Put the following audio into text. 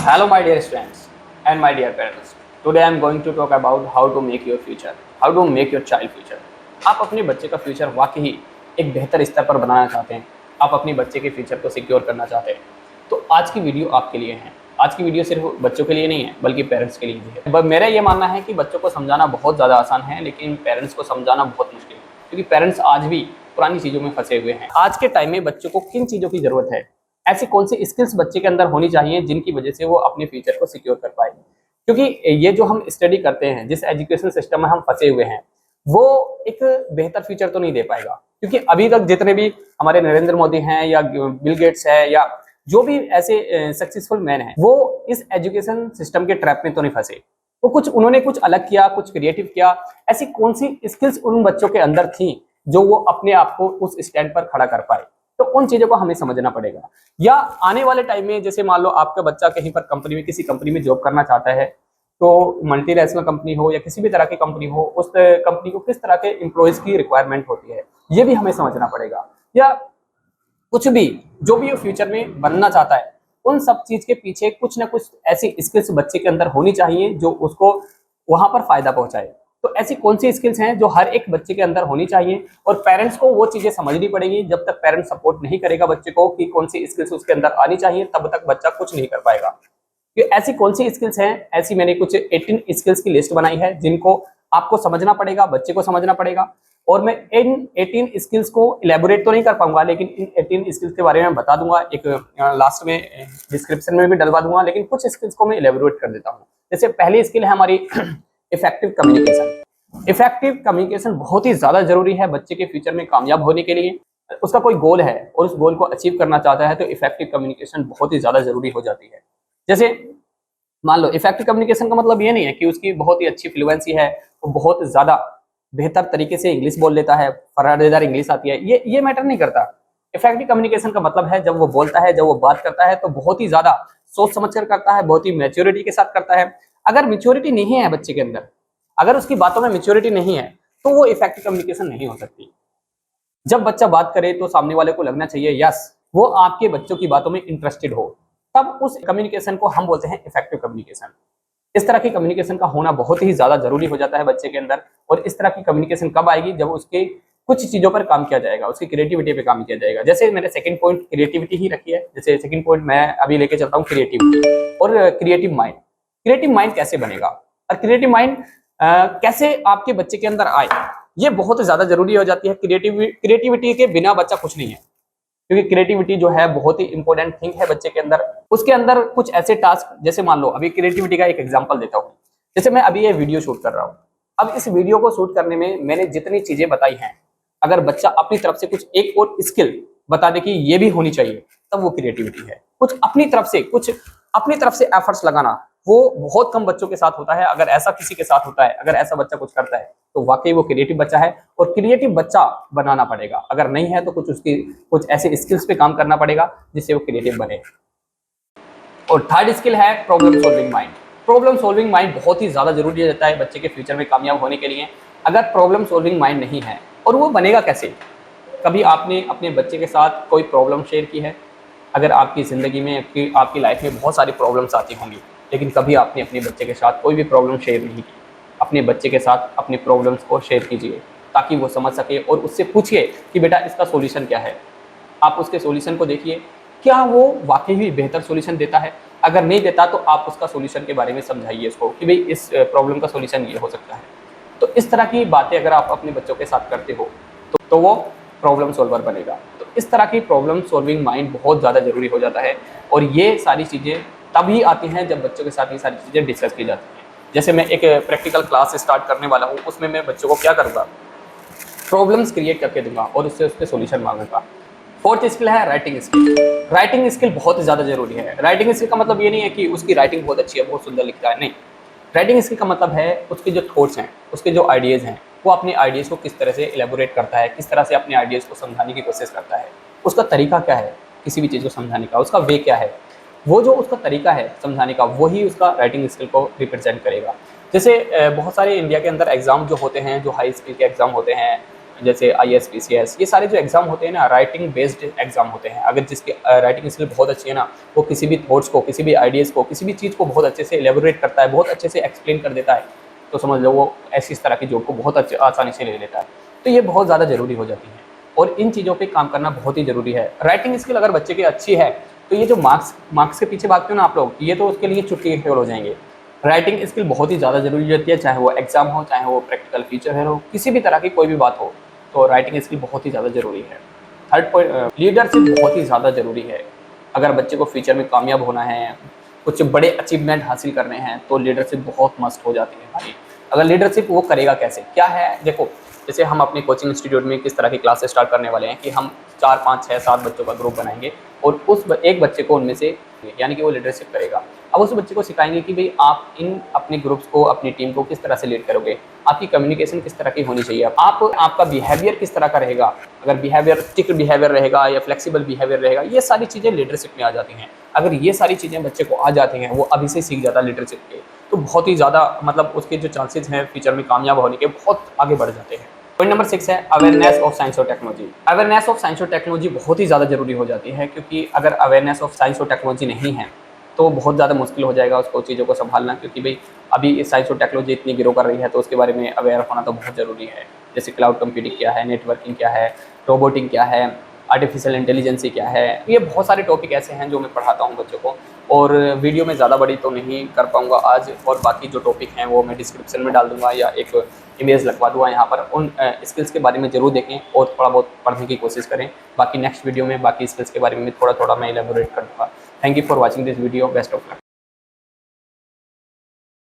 Hello, my dear students and my dear parents. Today I am going to talk about how to make your future, how to make your child future. आप अपने बच्चे का future वाकई एक बेहतर स्तर पर बनाना चाहते हैं, आप अपने बच्चे के फ्यूचर को सिक्योर करना चाहते हैं, तो आज की वीडियो आपके लिए है। आज की वीडियो सिर्फ बच्चों के लिए नहीं है, बल्कि पेरेंट्स के लिए भी है। मेरा ये मानना है कि बच्चों को समझाना बहुत ज़्यादा आसान है, लेकिन पेरेंट्स को समझाना बहुत मुश्किल है, क्योंकि पेरेंट्स आज भी पुरानी चीज़ों में फंसे हुए हैं। आज के टाइम में बच्चों को किन चीज़ों की ज़रूरत है, ऐसी कौन सी स्किल्स बच्चे के अंदर होनी चाहिए जिनकी वजह से वो अपने फ्यूचर को सिक्योर कर पाए। क्योंकि ये जो हम स्टडी करते हैं, जिस एजुकेशन सिस्टम में हम फंसे हुए हैं, वो एक बेहतर फ्यूचर तो नहीं दे पाएगा। क्योंकि अभी तक जितने भी हमारे नरेंद्र मोदी हैं या बिल गेट्स है या जो भी ऐसे सक्सेसफुल मैन हैं, वो इस एजुकेशन सिस्टम के ट्रैप में तो नहीं फंसे। वो उन्होंने कुछ अलग किया, कुछ क्रिएटिव किया। ऐसी कौन सी स्किल्स उन बच्चों के अंदर थी जो वो अपने आप को उस स्टैंड पर खड़ा कर पाए, तो उन चीजों को हमें समझना पड़ेगा। या आने वाले टाइम में जैसे मान लो आपका बच्चा कहीं पर कंपनी में, किसी कंपनी में जॉब करना चाहता है, तो मल्टीनेशनल कंपनी हो या किसी भी तरह की कंपनी हो, उस कंपनी को किस तरह के एम्प्लॉयज की रिक्वायरमेंट होती है, ये भी हमें समझना पड़ेगा। या कुछ भी जो भी वो फ्यूचर में बनना चाहता है, उन सब चीज के पीछे कुछ ना कुछ ऐसी स्किल्स बच्चे के अंदर होनी चाहिए जो उसको वहां पर फायदा पहुंचाए। तो ऐसी कौन सी स्किल्स हैं जो हर एक बच्चे के अंदर होनी चाहिए, और पेरेंट्स को वो चीजें समझनी पड़ेगी। जब तक पेरेंट्स सपोर्ट नहीं करेगा बच्चे को कि कौन सी स्किल्स उसके अंदर आनी चाहिए, तब तक बच्चा कुछ नहीं कर पाएगा। कि ऐसी कौन सी स्किल्स हैं, ऐसी मैंने कुछ 18 स्किल्स की लिस्ट बनाई है जिनको आपको समझना पड़ेगा, बच्चे को समझना पड़ेगा। और मैं इन 18 स्किल्स को इलेबोरेट तो नहीं कर पाऊंगा, लेकिन इन 18 स्किल्स के बारे में बता दूंगा। एक लास्ट में डिस्क्रिप्शन में भी डलवा दूंगा, लेकिन कुछ स्किल्स को मैं इलेबोरेट कर देता हूँ। जैसे पहली स्किल है हमारी इफेक्टिव कम्युनिकेशन। इफेक्टिव कम्युनिकेशन बहुत ही ज्यादा जरूरी है बच्चे के फ्यूचर में कामयाब होने के लिए। उसका कोई गोल है और उस गोल को अचीव करना चाहता है, तो इफेक्टिव कम्युनिकेशन बहुत ही ज्यादा जरूरी हो जाती है। जैसे मान लो इफेक्टिव कम्युनिकेशन का मतलब ये नहीं है कि उसकी बहुत ही अच्छी फ्लुएंसी है, वो बहुत ज्यादा बेहतर तरीके से इंग्लिश बोल लेता है, फराडेदार इंग्लिश आती है, ये मैटर नहीं करता। इफेक्टिव कम्युनिकेशन का मतलब है जब वो बोलता है, जब वो बात करता है, तो बहुत ही ज्यादा सोच समझ कर करता है, बहुत ही मैच्योरिटी के साथ करता है। अगर मैच्योरिटी नहीं है बच्चे के अंदर, अगर उसकी बातों में मैच्योरिटी नहीं है, तो वो इफेक्टिव कम्युनिकेशन नहीं हो सकती। जब बच्चा बात करे तो सामने वाले को लगना चाहिए यस, वो आपके बच्चों की बातों में इंटरेस्टेड हो, तब उस कम्युनिकेशन को हम बोलते हैं इफेक्टिव कम्युनिकेशन। इस तरह की कम्युनिकेशन का होना बहुत ही ज्यादा जरूरी हो जाता है बच्चे के अंदर। और इस तरह की कम्युनिकेशन कब आएगी, जब उसके कुछ चीजों पर काम किया जाएगा, उसकी क्रिएटिविटी पे काम किया जाएगा। जैसे मैंने सेकंड पॉइंट क्रिएटिविटी ही रखी है, जैसे सेकंड पॉइंट मैं अभी लेके चलता हूँ क्रिएटिविटी और क्रिएटिव माइंड। क्रिएटिव माइंड कैसे बनेगा और क्रिएटिव माइंड कैसे आपके बच्चे के अंदर आए, ये बहुत ज्यादा जरूरी हो जाती है। क्रिएटिविटी के बिना बच्चा कुछ नहीं है, क्योंकि क्रिएटिविटी जो है बहुत ही इंपॉर्टेंट थिंग है बच्चे के अंदर। उसके अंदर कुछ ऐसे टास्क, जैसे मान लो अभी क्रिएटिविटी का एक एग्जांपल देता हूँ। जैसे मैं अभी ये वीडियो शूट कर रहा हूँ, अब इस वीडियो को शूट करने में मैंने जितनी चीजें बताई हैं, अगर बच्चा अपनी तरफ से कुछ एक और स्किल बता दे कि ये भी होनी चाहिए, तब वो क्रिएटिविटी है। कुछ अपनी तरफ से एफर्ट्स लगाना, वो बहुत कम बच्चों के साथ होता है। अगर ऐसा किसी के साथ होता है, अगर ऐसा बच्चा कुछ करता है, तो वाकई वो क्रिएटिव बच्चा है। और क्रिएटिव बच्चा बनाना पड़ेगा, अगर नहीं है तो कुछ ऐसे स्किल्स पे काम करना पड़ेगा जिससे वो क्रिएटिव बने। और थर्ड स्किल है problem solving mind. Problem solving mind बहुत ही ज्यादा जरूरी हो जाता है बच्चे के फ्यूचर में कामयाब होने के लिए। अगर प्रॉब्लम सॉल्विंग माइंड नहीं है, और वो बनेगा कैसे? कभी आपने अपने बच्चे के साथ कोई प्रॉब्लम शेयर की है? अगर आपकी ज़िंदगी में, आपकी लाइफ में बहुत सारी प्रॉब्लम्स आती होंगी, लेकिन कभी आपने अपने बच्चे के साथ कोई भी प्रॉब्लम शेयर नहीं की। अपने बच्चे के साथ अपनी प्रॉब्लम्स को शेयर कीजिए, ताकि वो समझ सके, और उससे पूछिए कि बेटा इसका सॉल्यूशन क्या है। आप उसके सॉल्यूशन को देखिए, क्या वो वाकई ही बेहतर सॉल्यूशन देता है। अगर नहीं देता, तो आप उसका सॉल्यूशन के बारे में समझाइए उसको कि भाई इस प्रॉब्लम का सॉल्यूशन ये हो सकता है। तो इस तरह की बातें अगर आप अपने बच्चों के साथ करते हो, तो वो प्रॉब्लम सॉल्वर बनेगा। तो इस तरह की प्रॉब्लम सॉल्विंग माइंड बहुत ज़्यादा जरूरी हो जाता है। और ये सारी चीज़ें तभी आती हैं जब बच्चों के साथ ये सारी चीज़ें डिस्कस की जाती हैं। जैसे मैं एक प्रैक्टिकल क्लास स्टार्ट करने वाला हूँ, उसमें मैं बच्चों को क्या करूँगा, प्रॉब्लम्स क्रिएट करके दूंगा और उससे उसके सॉल्यूशन मांगूंगा। फोर्थ स्किल है राइटिंग स्किल। राइटिंग स्किल बहुत ज़्यादा जरूरी है। राइटिंग स्किल का मतलब ये नहीं है कि उसकी राइटिंग बहुत अच्छी है, बहुत सुंदर लिखता है, नहीं। राइटिंग स्किल का मतलब है उसके जो थॉट्स हैं, उसके जो आइडियाज़ हैं, वो अपने आइडियाज़ को किस तरह से इलेबोरेट करता है, किस तरह से अपने आइडियाज़ को समझाने की कोशिश करता है, उसका तरीका क्या है किसी भी चीज़ को समझाने का, उसका वे क्या है। वो जो उसका तरीका है समझाने का, वही उसका राइटिंग स्किल को रिप्रेजेंट करेगा। जैसे बहुत सारे इंडिया के अंदर एग्ज़ाम जो होते हैं, जो हाई स्किल के एग्ज़ाम होते हैं, जैसे IAS PCS, ये सारे जो एग्जाम होते हैं ना, राइटिंग बेस्ड एग्जाम होते हैं। अगर जिसकी राइटिंग स्किल बहुत अच्छी है ना, वो किसी भी थॉट्स को, किसी भी आइडियाज़ को, किसी भी चीज़ को बहुत अच्छे से एलेबोरेट करता है, बहुत अच्छे से एक्सप्लेन कर देता है, तो समझ लो वो ऐसी इस तरह की जॉब को बहुत अच्छे आसानी से ले लेता है। तो ये बहुत ज़्यादा ज़रूरी हो जाती है और इन चीज़ों पे काम करना बहुत ही ज़रूरी है। राइटिंग स्किल अगर बच्चे की अच्छी है तो ये जो मार्क्स के पीछे भागते हो ना आप लोग, ये तो उसके लिए चुटकी के खेल हो जाएंगे। राइटिंग स्किल बहुत ही ज़्यादा ज़रूरी होती है, चाहे वो एग्जाम हो, चाहे वो प्रैक्टिकल फीचर है, हो किसी भी तरह की कोई भी बात हो, तो राइटिंग स्किल बहुत ही ज़्यादा ज़रूरी है। थर्ड पॉइंट, लीडरशिप बहुत ही ज़्यादा ज़रूरी है। अगर बच्चे को फ्यूचर में कामयाब होना है, कुछ बड़े अचीवमेंट हासिल करने हैं, तो लीडरशिप बहुत मस्ट हो जाती है भाई। अगर लीडरशिप वो करेगा कैसे, क्या है, देखो जैसे हम अपने कोचिंग इंस्टीट्यूट में किस तरह की क्लासेस स्टार्ट करने वाले हैं कि हम 4, 5, 6, 7 बच्चों का ग्रुप बनाएंगे और उस एक बच्चे को उनमें से, यानी कि वो लीडरशिप करेगा। अब उस बच्चे को सिखाएंगे कि भाई आप इन अपने ग्रुप्स को, अपनी टीम को किस तरह से लीड करोगे, आपकी कम्युनिकेशन किस तरह की होनी चाहिए, आपका बिहेवियर किस तरह का रहेगा, अगर बिहेवियर स्ट्रिक्ट बिहेवियर रहेगा या फ्लेक्सिबल बिहेवियर रहेगा, ये सारी चीज़ें लीडरशिप में आ जाती हैं। अगर ये सारी चीज़ें बच्चे को आ जाती हैं, वो अभी से सीख जाता है लीडरशिप के, तो बहुत ही ज़्यादा मतलब उसके जो चांसेस हैं फ्यूचर में कामयाब होने के, बहुत आगे बढ़ जाते हैं। पॉइंट नंबर 6 है अवेयरनेस ऑफ साइंस और टेक्नोलॉजी। अवेयरनेस ऑफ साइंस और टेक्नोलॉजी बहुत ही ज़्यादा ज़रूरी हो जाती है, क्योंकि अगर अवेयरनेस ऑफ साइंस और टेक्नोलॉजी नहीं है तो बहुत ज़्यादा मुश्किल हो जाएगा उसको चीज़ों को संभालना, क्योंकि भाई अभी साइंस और टेक्नोलॉजी इतनी ग्रो कर रही है तो उसके बारे में अवेयर होना तो बहुत ज़रूरी है। जैसे क्लाउड कंप्यूटिंग क्या है, नेटवर्किंग क्या है, रोबोटिंग क्या है, आर्टिफिशियल इंटेलिजेंसी क्या है, ये बहुत सारे टॉपिक ऐसे हैं जो मैं पढ़ाता हूँ बच्चों को। और वीडियो में ज़्यादा बड़ी तो नहीं कर पाऊँगा आज, और बाकी जो टॉपिक हैं वो मैं डिस्क्रिप्शन में डाल दूँगा या एक इमेज लगवा दूँगा यहाँ पर। उन स्किल्स के बारे में ज़रूर देखें और थोड़ा बहुत पढ़ने की कोशिश करें। बाकी नेक्स्ट वीडियो में बाकी स्किल्स के बारे में थोड़ा थोड़ा मैं इलेबोरेट कर दूँगा। Thank you for watching this video, best of luck.